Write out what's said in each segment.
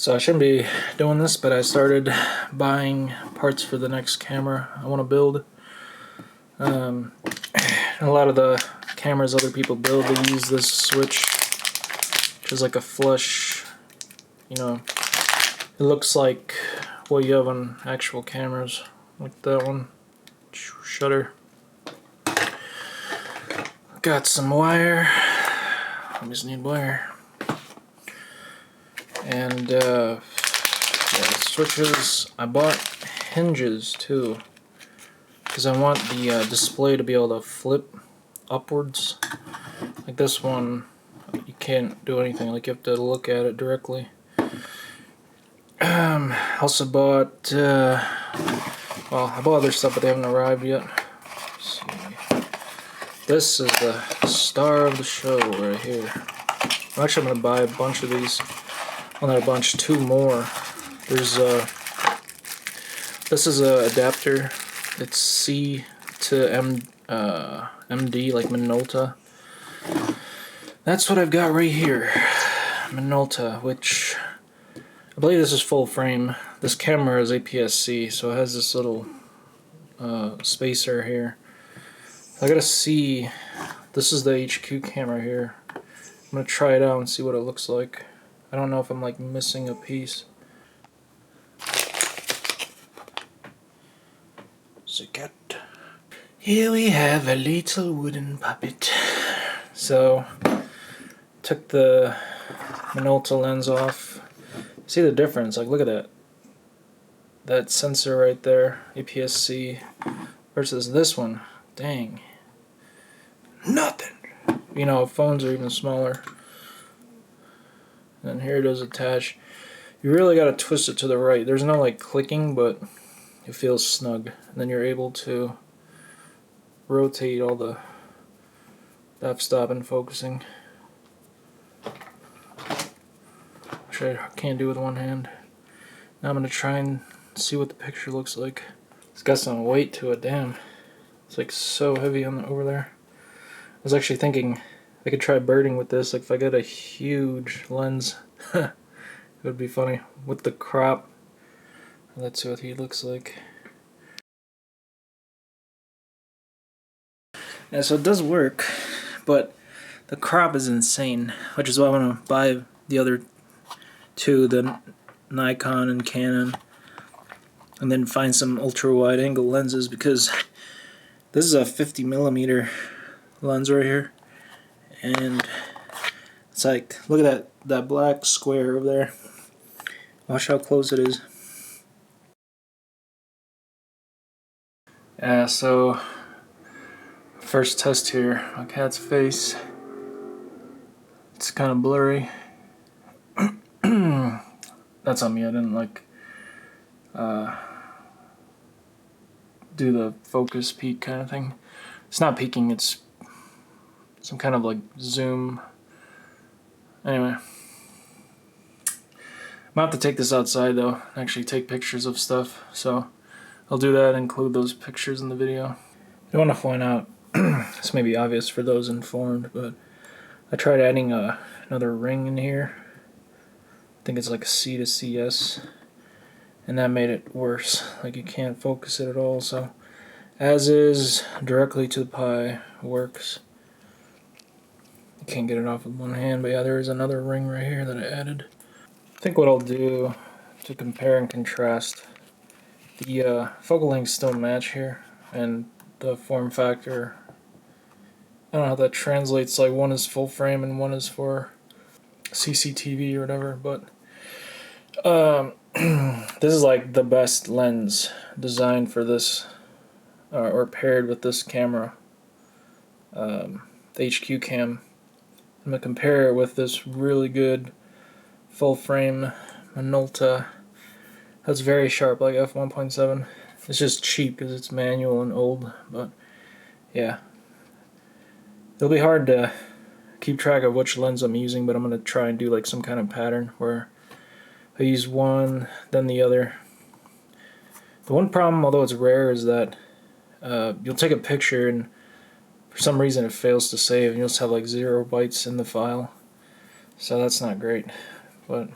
So I shouldn't be doing this, but I started buying parts for the next camera I want to build. A lot of the cameras other people build, they use this switch, which is like a flush, you know, it looks like what you have on actual cameras, like that one. Shutter. Got some wire. I just need wire. And yeah, switches. I bought hinges too, because I want the display to be able to flip upwards. Like this one, you can't do anything. Like you have to look at it directly. Also bought, well, I bought other stuff, but they haven't arrived yet. Let's see. This is the star of the show right here. I'm actually going to buy a bunch of these. Well, not a bunch, two more. There's this is a adapter. It's C to MD, like Minolta. That's what I've got right here. Minolta, which I believe this is full frame. This camera is APS-C, so it has this little spacer here. I gotta see. This is the HQ camera here. I'm gonna try it out and see what it looks like. I don't know if I'm like missing a piece. So here we have a little wooden puppet. So took the Minolta lens off. See the difference? Like look at that. That sensor right there, APS-C, versus this one. Dang. Nothing. You know, phones are even smaller. And here it is attached. You really got to twist it to the right. There's no like clicking, but it feels snug. And then you're able to rotate all the f-stop and focusing, which I can't do with one hand. Now I'm going to try and see what the picture looks like. It's got some weight to it, damn. It's like so heavy on over there. I was actually thinking I could try birding with this. Like if I get a huge lens, it would be funny with the crop. Let's see what he looks like. Yeah, so it does work, but the crop is insane, which is why I want to buy the other two, the Nikon and Canon, and then find some ultra wide angle lenses, because this is a 50mm lens right here, and it's like, look at that black square over there. Watch how close it is. Yeah, so first test here, my cat's face. It's kind of blurry. That's on me. I didn't like do the focus peak kind of thing. It's not peaking, it's some kind of like zoom. Anyway, I'm gonna have to take this outside though, and actually take pictures of stuff. So I'll do that and include those pictures in the video. I want to point out, this may be obvious for those informed, but I tried adding another ring in here. I think it's like a C to CS, and that made it worse. Like you can't focus it at all. So as is, directly to the pie works. You can't get it off with one hand, but yeah, there is another ring right here that I added. I think what I'll do to compare and contrast, the focal lengths don't match here, and the form factor, I don't know how that translates. Like one is full frame and one is for CCTV or whatever, but this is like the best lens designed for this, or paired with this camera, the HQ cam. I'm going to compare it with this really good full frame Minolta that's very sharp, like F1.7. It's just cheap because it's manual and old, but yeah. It'll be hard to keep track of which lens I'm using, but I'm going to try and do like some kind of pattern where I use one, then the other. The one problem, although it's rare, is that you'll take a picture and for some reason it fails to save, and you'll just have like 0 bytes in the file. So that's not great. But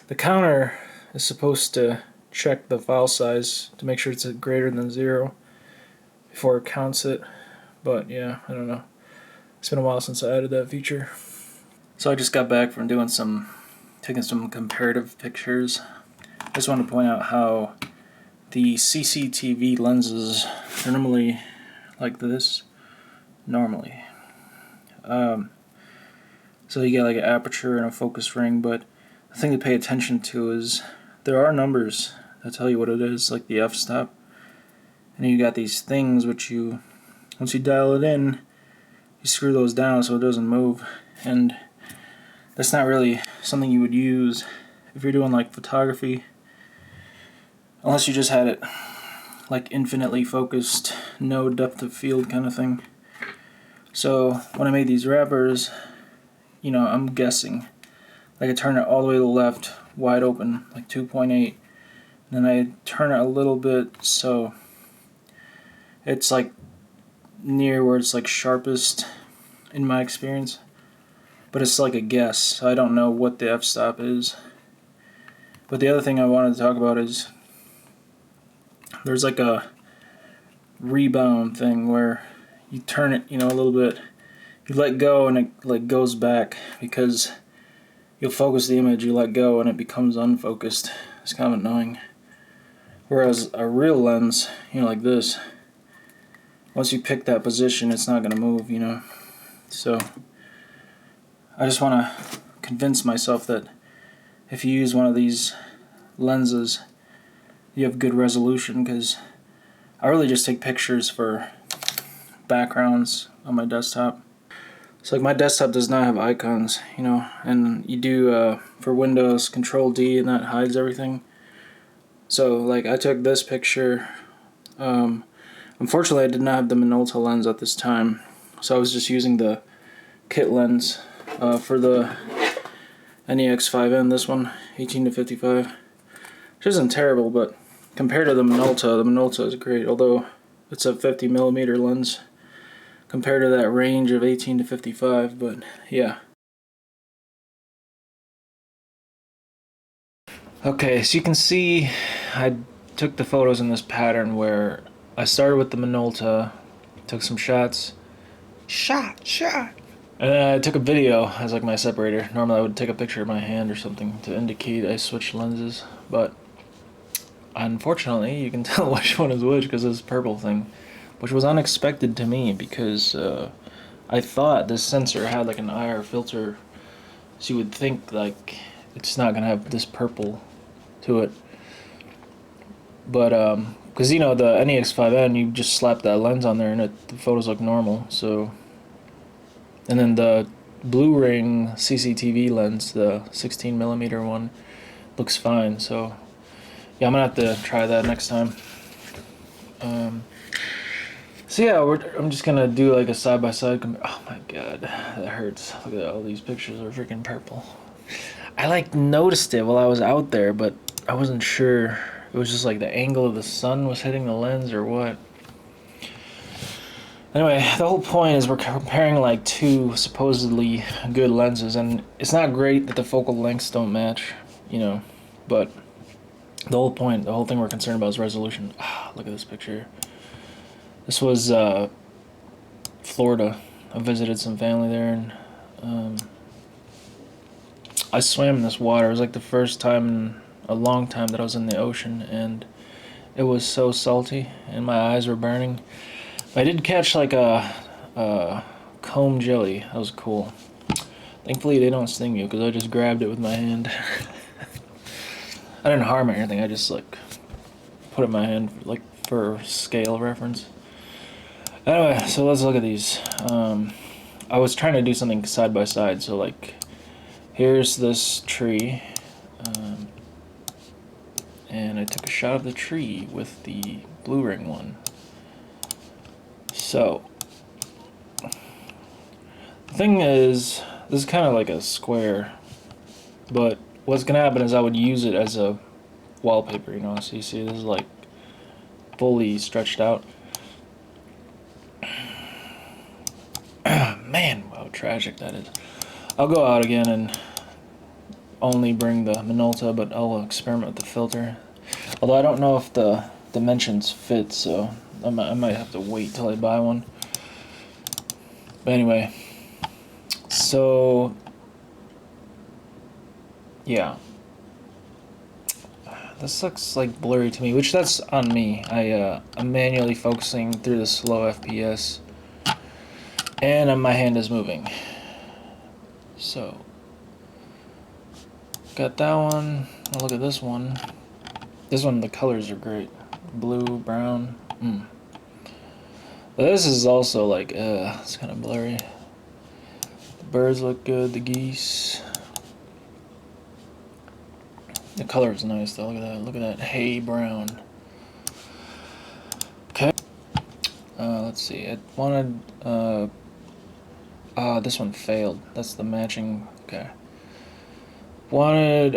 The counter is supposed to check the file size to make sure it's greater than 0 before it counts it, but yeah, I don't know. It's been a while since I added that feature. So I just got back from taking some comparative pictures. I just wanted to point out how the CCTV lenses are normally like this. So you get like an aperture and a focus ring, but the thing to pay attention to is there are numbers that tell you what it is, like the f-stop. And you got these things which once you dial it in, you screw those down so it doesn't move. And that's not really something you would use if you're doing like photography, unless you just had it like infinitely focused, no depth of field kind of thing. So when I made these wrappers, I'm guessing. Like I turn it all the way to the left, wide open, like 2.8. And then I turn it a little bit so it's like near where it's like sharpest in my experience. But it's like a guess, so I don't know what the f-stop is. But the other thing I wanted to talk about is there's like a rebound thing where you turn it, a little bit. You let go and it like goes back because you'll focus the image, you let go and it becomes unfocused. It's kind of annoying. Whereas a real lens, like this, once you pick that position, it's not going to move, So I just want to convince myself that if you use one of these lenses, you have good resolution, because I really just take pictures for backgrounds on my desktop. So like my desktop does not have icons, and you do for Windows Control D and that hides everything. So like I took this picture. Unfortunately I did not have the Minolta lens at this time, so I was just using the kit lens for the NEX5N, this one, 18-55. Which isn't terrible, but compared to the Minolta is great, although it's a 50mm lens compared to that range of 18-55, but yeah. Okay, so you can see I took the photos in this pattern where I started with the Minolta, took some shots, shot, and then I took a video as like my separator. Normally I would take a picture of my hand or something to indicate I switched lenses, but unfortunately you can tell which one is which because of this purple thing, which was unexpected to me because I thought this sensor had like an IR filter, so you would think like it's not gonna have this purple to it. But because the NEX5N, you just slap that lens on there and the photos look normal. So, and then the Blue Ring CCTV lens, the 16mm one, looks fine. So yeah, I'm gonna have to try that next time. So yeah, I'm just gonna do like a side-by-side. Oh my god, that hurts. Look at all these pictures are freaking purple. I like noticed it while I was out there, but I wasn't sure. It was just like the angle of the sun was hitting the lens or what. Anyway, the whole point is we're comparing like two supposedly good lenses, and it's not great that the focal lengths don't match, but the whole thing we're concerned about is resolution. Look at this picture. This was Florida. I visited some family there, and I swam in this water. It was like the first time in a long time that I was in the ocean, and it was so salty and my eyes were burning. I did catch like a comb jelly. That was cool. Thankfully they don't sting you because I just grabbed it with my hand. I didn't harm it or anything. I just like put it in my hand like for scale reference. Anyway, so let's look at these. I was trying to do something side by side, so like here's this tree, and I took a shot of the tree with the Blue Ring one. So the thing is, this is kind of like a square, but what's gonna happen is I would use it as a wallpaper, so you see this is like fully stretched out. Man, how tragic that is. I'll go out again and only bring the Minolta, but I'll experiment with the filter. Although I don't know if the dimensions fit, so I might have to wait till I buy one. But anyway, so yeah, this looks like blurry to me, which that's on me. I'm manually focusing through the slow FPS, and my hand is moving. So got that one. Now look at this one. This one, the colors are great. Blue, brown. But this is also like, it's kind of blurry. The birds look good, the geese. The color is nice though, look at that. Look at that hay brown. Okay. Let's see, I wanted, this one failed. That's the matching, okay. Wanted,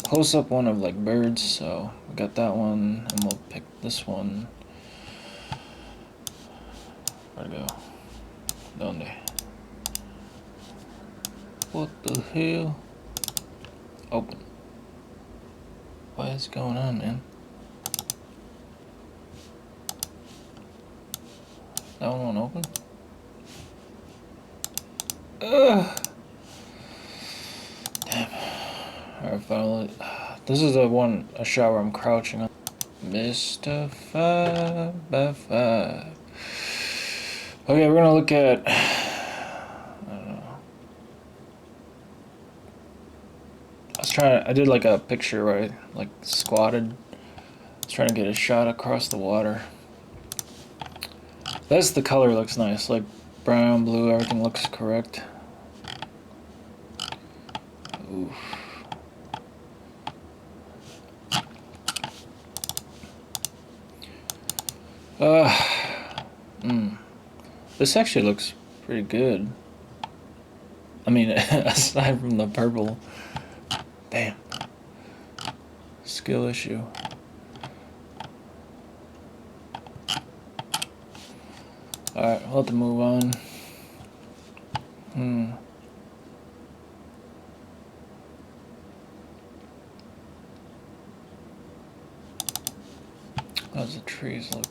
close-up one of like birds, so we got that one, and we'll pick this one. Where'd it go? Donde? What the hell? Open. What is going on, man? That one won't open? Ugh! Damn. Alright, finally. This is a shot where I'm crouching on. Mr. 5x5. Okay, we're gonna look at, I don't know. I did like a picture where I like squatted. I was trying to get a shot across the water. That's the color looks nice, like brown, blue, everything looks correct. Oof. This actually looks pretty good. I mean, aside from the purple. Damn. Skill issue. Alright, we'll have to move on. How's the trees look?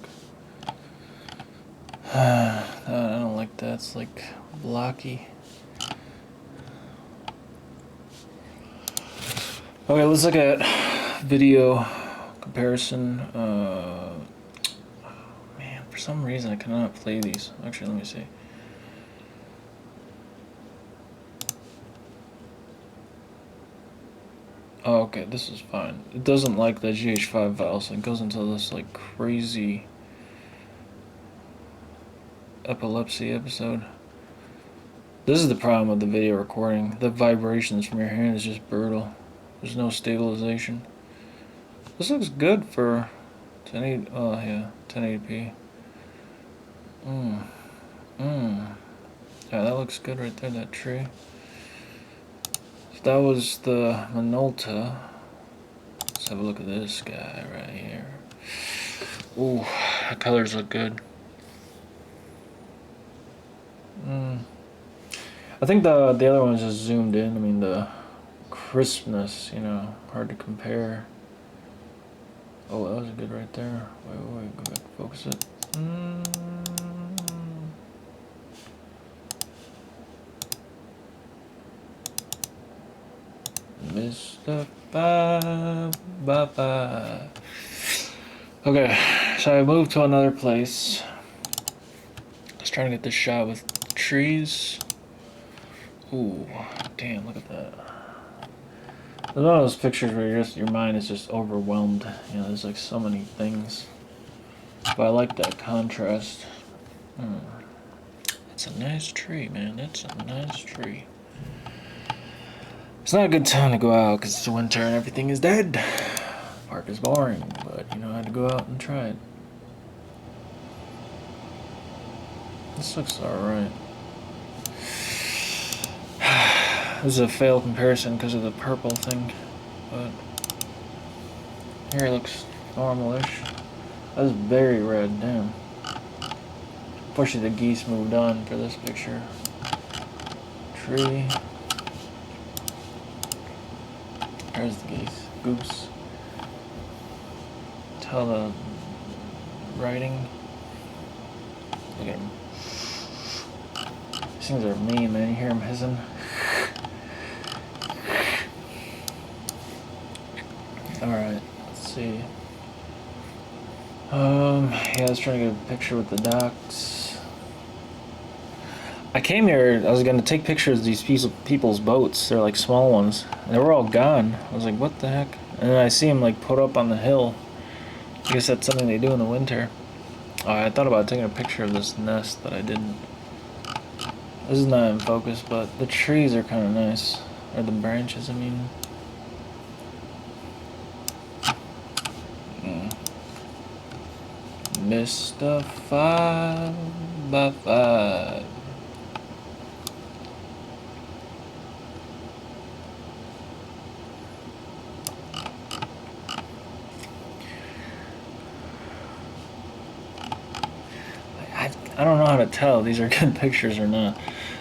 I don't like that. It's like blocky. Okay, let's look at video comparison. Man, for some reason I cannot play these. Actually, let me see. Oh, okay, this is fine. It doesn't like the GH5 files. It goes into this like crazy epilepsy episode. This is the problem with the video recording. The vibrations from your hand is just brutal. There's no stabilization. This looks good for 1080. Oh yeah, 1080p. Yeah, that looks good right there. That tree. So that was the Minolta. Let's have a look at this guy right here. Ooh, the colors look good. I think the other one is just zoomed in. I mean, the crispness, you know, hard to compare. Oh, that was good right there. Wait, go back, focus it. Mr. Ba. Okay, so I moved to another place. I was trying to get this shot with trees. Ooh, damn, look at that. There's one of those pictures where your mind is just overwhelmed. You know, there's like so many things. But I like that contrast. It's a nice tree, man. It's a nice tree. It's not a good time to go out because it's winter and everything is dead. Park is boring, but you know, I had to go out and try it. This looks alright. This is a failed comparison because of the purple thing, but here it looks normal-ish. That's very red, damn. Unfortunately, the geese moved on for this picture. Tree. There's the goose. Tell the writing. Look at him. These things are mean, man. You hear him hissing? Alright, let's see. Yeah, I was trying to get a picture with the docks. I came here, I was gonna take pictures of these people's boats. They're like small ones. They were all gone. I was like, what the heck? And then I see them like put up on the hill. I guess that's something they do in the winter. I thought about taking a picture of this nest, but I didn't. This is not in focus, but the trees are kind of nice. Or the branches, I mean. Mr. 5x5. I don't know how to tell if these are good pictures or not.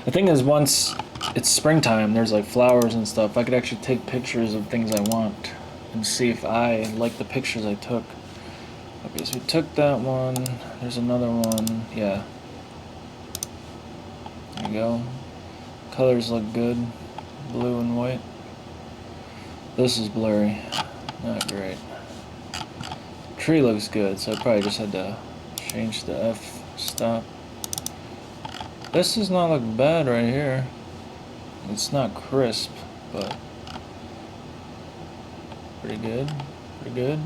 The thing is, once it's springtime, there's like flowers and stuff, I could actually take pictures of things I want and see if I like the pictures I took. Okay, so we took that one. There's another one. Yeah. There you go. Colors look good. Blue and white. This is blurry. Not great. Tree looks good, so I probably just had to change the f-stop. This does not look bad right here. It's not crisp, but pretty good. Pretty good.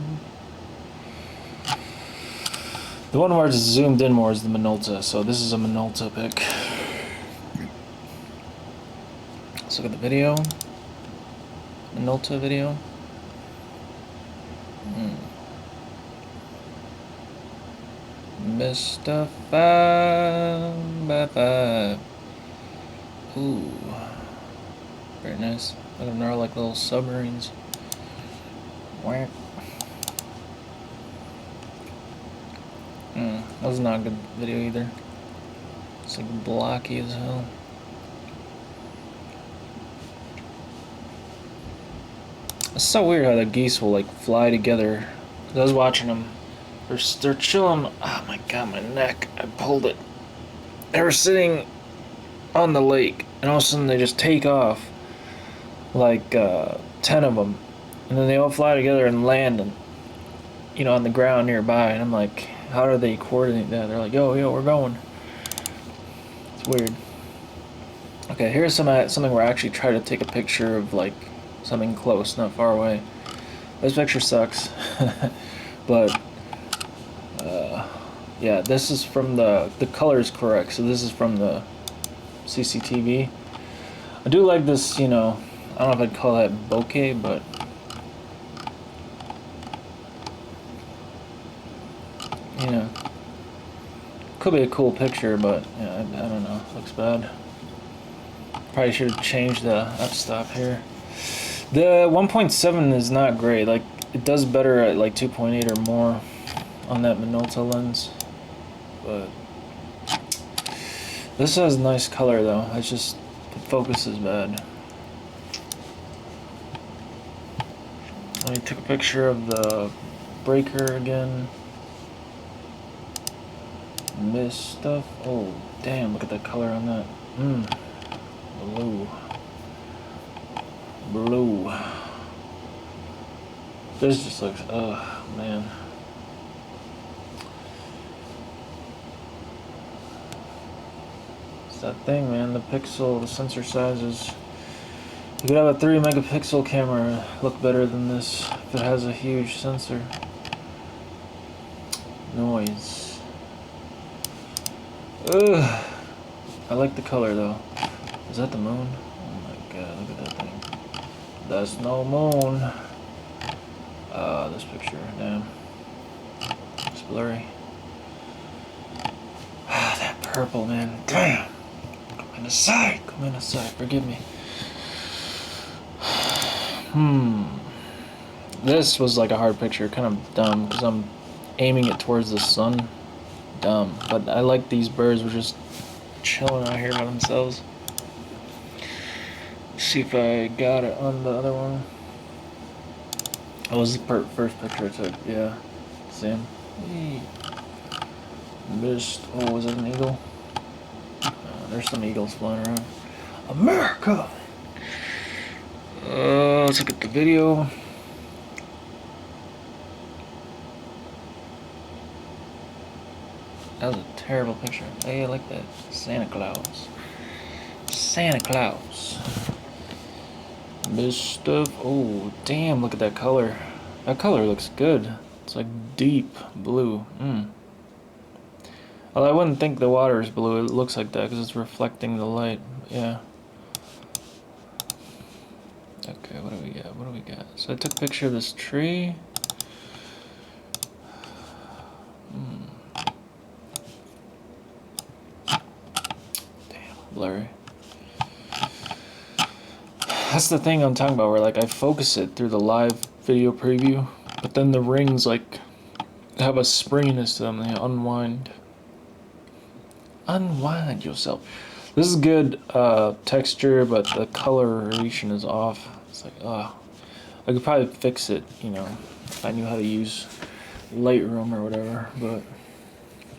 The one where it's zoomed in more is the Minolta, so this is a Minolta pic. Let's look at the video. Minolta video. Mr. 5x5. Ooh. Very nice. Look at them, they're like little submarines. Whack. That was not a good video either. It's like blocky as hell. It's so weird how the geese will like fly together. I was watching them. They're chilling. Oh my god, my neck. I pulled it. They were sitting on the lake, and all of a sudden they just take off. Like 10 of them. And then they all fly together and land and, you know, on the ground nearby. And I'm like, how do they coordinate that? They're like, yo, we're going. It's weird. Okay, here's something where I actually try to take a picture of like something close, not far away. This picture sucks. But yeah, this is from the color is correct, so this is from the CCTV. I do like this, you know, I don't know if I'd call that bokeh, but you know, could be a cool picture, but yeah, I don't know, looks bad. Probably should have changed the f-stop here. The 1.7 is not great. Like, it does better at like 2.8 or more on that Minolta lens, but this has nice color though. It's just the focus is bad. Let me take a picture of the breaker again. Mist stuff. Oh damn! Look at that color on that. Blue. This just looks. Oh man. It's that thing, man. The pixel, the sensor sizes. You could have a 3 megapixel camera look better than this if it has a huge sensor. Noise. Ugh. I like the color though. Is that the moon? Oh my god, look at that thing. That's no moon. This picture, damn. It's blurry. That purple, man. Damn. Come inside. Forgive me. This was like a hard picture, kind of dumb, because I'm aiming it towards the sun. Dumb. But I like these birds were just chilling out here by themselves. See if I got it on the other one. That was the first picture I took. Yeah, same. Hey. Missed. Oh, was it an eagle? There's some eagles flying around. America! Let's look at the video. That was a terrible picture. Hey, I like that. Santa Claus. Santa Claus. Missed stuff. Oh, damn, look at that color. That color looks good. It's like deep blue. Well, I wouldn't think the water is blue. It looks like that because it's reflecting the light. Yeah. Okay, what do we got? What do we got? So I took a picture of this tree. Damn, blurry. That's the thing I'm talking about, where like I focus it through the live video preview, but then the rings like have a springiness to them. They unwind. Unwind yourself. This is good texture, but the coloration is off. It's like, I could probably fix it, you know, if I knew how to use Lightroom or whatever, but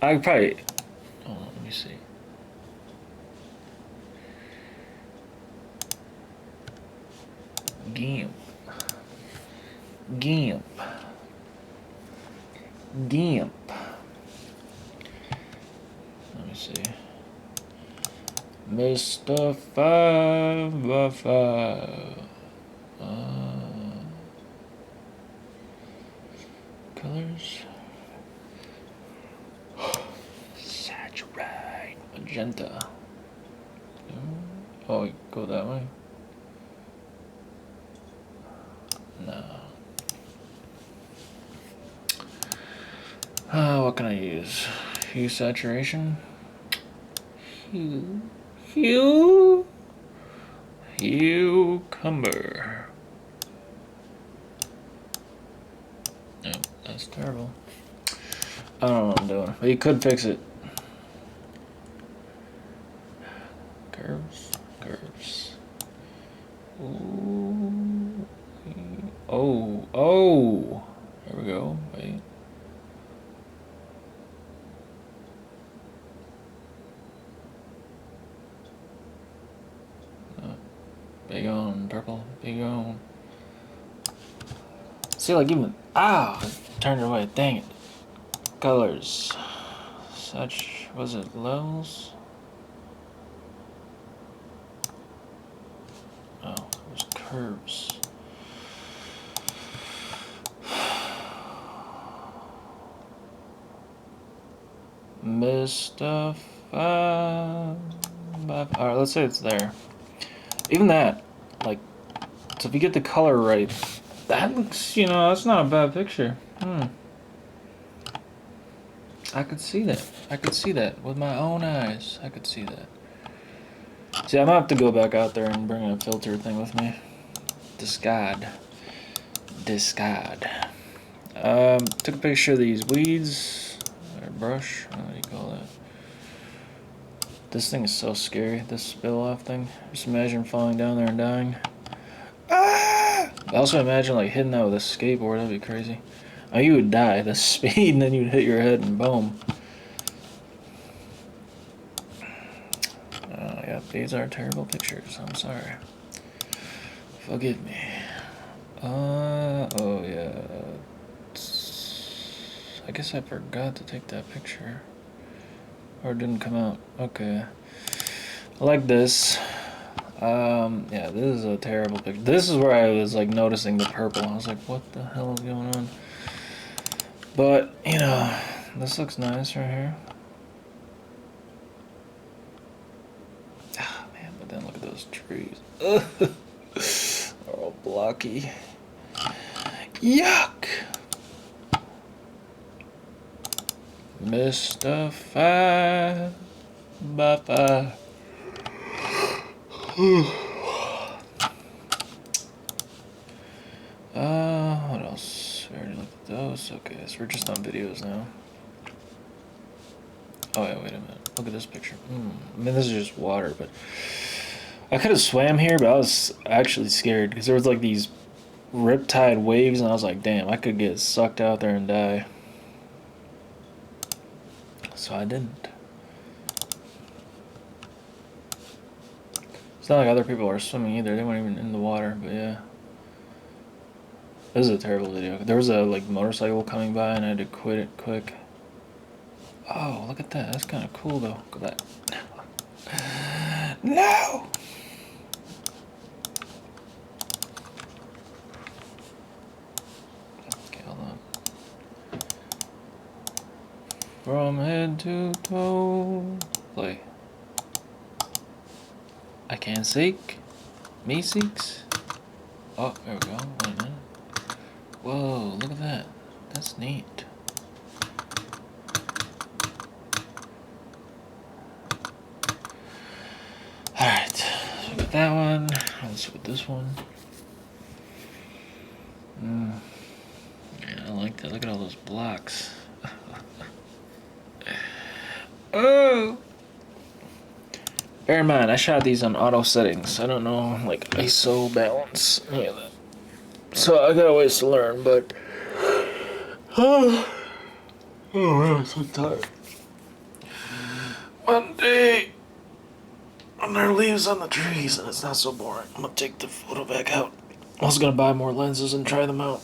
I could probably, hold on, let me see. GIMP. Let me see. Mr. 5x5. Colors. Saturate. Magenta. Oh, go that way. No. What can I use? Hue saturation. Cucumber. No, that's terrible. I don't know what I'm doing, but you could fix it. Curves. Ooh. Oh. There we go. Wait. Big on purple. Big on. See, like even turned it away. Dang it. Colors. Such was it levels? Oh, it was curves. Mr. 5x5. Alright, let's say it's there. Even that, like, so if you get the color right, that looks, you know, that's not a bad picture. I could see that. I could see that with my own eyes. I could see that. See, I'm gonna have to go back out there and bring a filter thing with me. Discard. Took a picture of these weeds. Or brush. What do you call that? This thing is so scary. This spill off thing. Just imagine falling down there and dying. I also imagine like hitting that with a skateboard. That'd be crazy. Oh, you would die the speed, and then you'd hit your head and boom. Yeah, these are terrible pictures. I'm sorry. Forgive me. Oh yeah. I guess I forgot to take that picture. Or it didn't come out. Okay. I like this. Yeah, this is a terrible picture. This is where I was like noticing the purple. I was like, what the hell is going on? But, you know, this looks nice right here. Ah, man, but then look at those trees. They're all blocky. Yuck! Mr. 5x5. What else? We already looked at those. Okay, so we're just on videos now. Oh yeah, wait a minute. Look at this picture. I mean, this is just water, but I could have swam here, but I was actually scared because there was like these riptide waves, and I was like, damn, I could get sucked out there and die. So I didn't. It's not like other people are swimming either. They weren't even in the water, but yeah. This is a terrible video. There was a like motorcycle coming by and I had to quit it quick. Oh, look at that. That's kind of cool though. Look at that. No! Okay, hold on. From head to toe. Play. I can't seek. Me seeks. Oh, there we go. Wait a minute. Whoa, look at that. That's neat. Alright, look at that one. Let's look at this one. Yeah, I like that. Look at all those blocks. Oh! Bear in mind, I shot these on auto settings. I don't know, like ISO balance, any of that. So I got a ways to learn, but oh man, I'm so tired. One day, when there are leaves on the trees and it's not so boring, I'm gonna take the photo back out. I was gonna buy more lenses and try them out.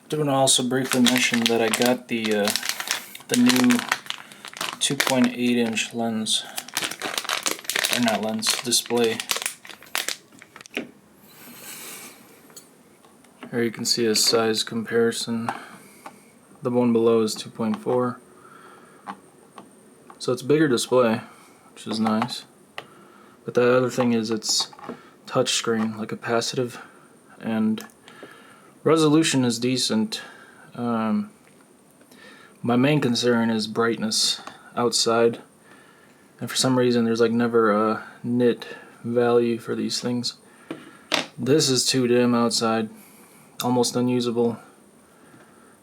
I want to also briefly mention that I got the new 2.8-inch lens, or not lens, display. Here you can see a size comparison. The one below is 2.4, so it's a bigger display, which is nice. But the other thing is it's touchscreen, like a capacitive, and resolution is decent. My main concern is brightness outside, and for some reason there's like never a nit value for these things. This is too dim outside, almost unusable.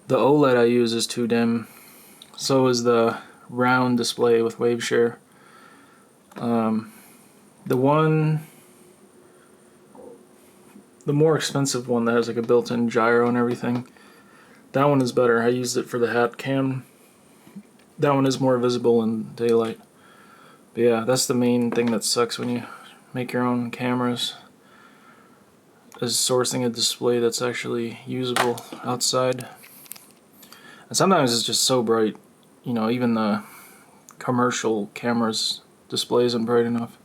The OLED I use is too dim, so is the round display with wave share. The more expensive one that has like a built-in gyro and everything, that one is better. I used it for the hat cam. That one is more visible in daylight. But yeah, that's the main thing that sucks when you make your own cameras, is sourcing a display that's actually usable outside. And sometimes it's just so bright, you know, even the commercial cameras display isn't bright enough.